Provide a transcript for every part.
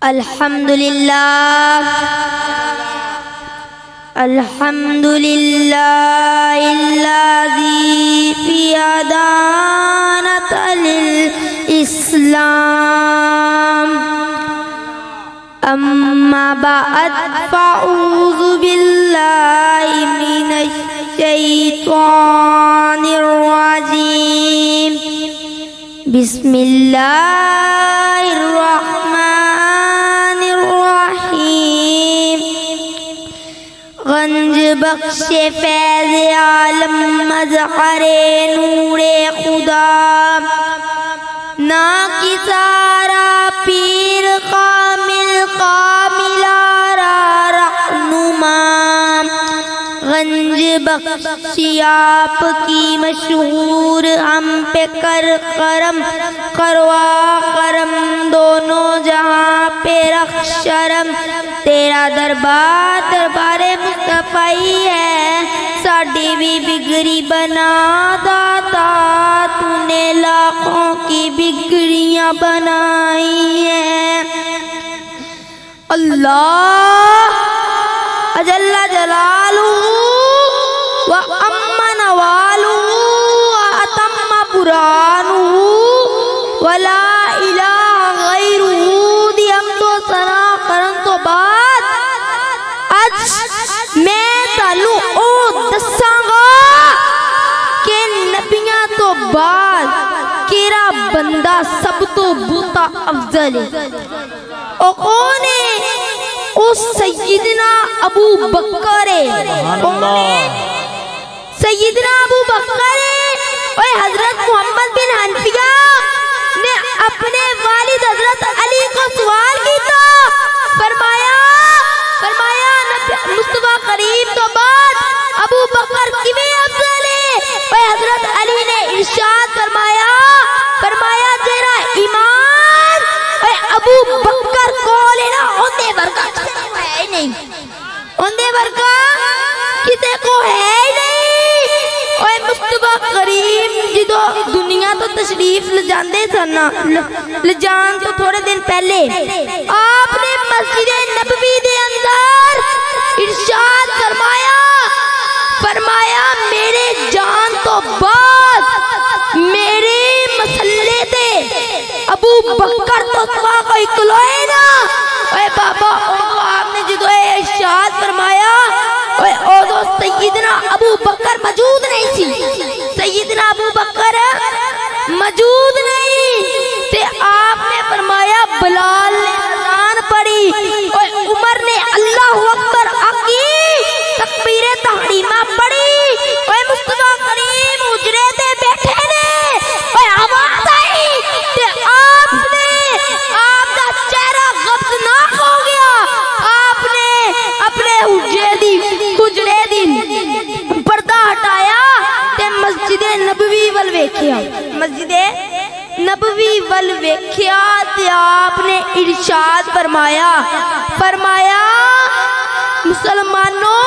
الحمدللہ الحمدللہ الذی فی ادانت للاسلام اما بعد فاعوذ باللہ من الشیطان الرجیم بسم اللہ الرحمن الرحیم غنج بخش فیض عالم مظہر نور خدا نا کسارا پیر کامل کاملارا رہنما غنج بخشی آپ کی مشہور ہم پہ کر کرم کروا کرم دونوں جہاں پہ رکھ شرم تیرا دربار دربار مصطفی ہے ساڑی بھی بگڑی بنا داتا تو نے لاکھوں کی بگڑیاں بنائی ہیں اللہ اجل جلالہ وَأَمَّنَ وَالُهُ وَأَتَمَّ بُرْهَانُهُ وَلَا إِلَهَ غَيْرُهُ دی ہم تو سنا کرن تو بعد اج میں تالو او دساں گا کہ نبیاں تو بعد کیرا بندہ سب تو بوتا افضل ہے او کون ہے او سیدنا ابو بکر ہے سیدنا ابو بکر اور حضرت محمد بن حنفیہ نے اپنے والد حضرت علی کو سوال کیتا فرمایا مصطفیٰ کریم تو بعد ابو بکر کیویں افضل ہے اور حضرت علی نے ارشاد فرمایا تیرا ایمان اور ابو بکر کول ہے نا اوندے ورگا کسے کو ہے ہی نہیں اوندے ورگا کسے کو ہے ہی نہیں اوے مصطفیٰ کریم جدو دنیا تو تشریف لجان تو تھوڑے دن پہلے آپ نے مسجد نبوی دے اندر ارشاد فرمایا میرے جان تو بعد میرے مسلے دے ابو بکر تو سوا کوئی کلوئے نا اوے بابا آپ نے جدو ارشاد فرمایا اوہ سیدنا ابو بکر موجود نہیں تھی سیدنا ابو بکر موجود نہیں تے آپ نے فرمایا بلال نے اذان پڑھی عمر نے اللہ اکبر آکی تکبیر تحریمہ پڑھی مصطفیٰ کریم حجرے دے بیٹھے نے آواز آئی تے آپ دا چہرہ غضبناک ہو گیا آپ نے اپنے حجرے دی پردہ ہٹایا تے مسجد نبوی ول ویکھیا مسجد نبوی ول ویکھیا تے آپ نے ارشاد فرمایا مسلمانوں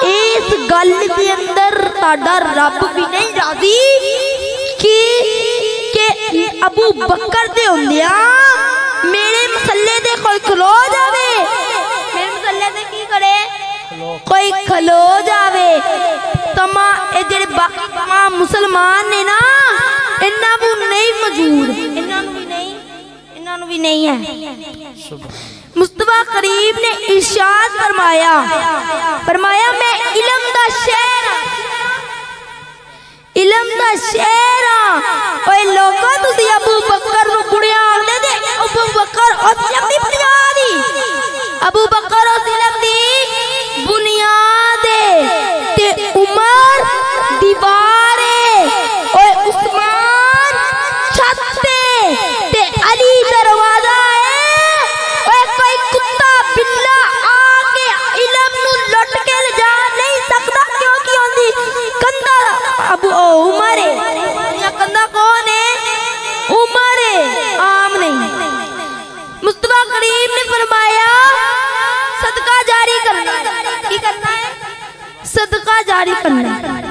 اس گل دے اندر تہاڈا رب بھی نہیں راضی کہ ابو بکر دے ہوندیاں میرے مسلے دے کوئی کھلو جاوے میرے مسلے دے کی کرے کوئی کھلو جاوے جڑے باقی تمام مسلمان نے نا انہاں کو نہیں موجود انہاں بھی نہیں ہے مصطفیٰ کریم نے ارشاد فرمایا میں علم دا شہر ہاں اوے لوگوں تسی ابو بکر نو بڑیا آندے دے ابو بکر اس علم دی بنیاد ابو بکر اس علم دی بنیاد تے عمر دیوار اوے عثمان چھت تے علی دروازہ اوے کوئی کتا بلا آکے علم نو لٹ کے جا نہیں سکتا کیوں کی ہوندی کندہ ابو عمر یا کندہ کون ہے عمر عام نہیں مصطفیٰ کریم نے فرمایا صدقہ جاری کرنا ہے کی کرنا ہے صدقہ جاری کرنا ہے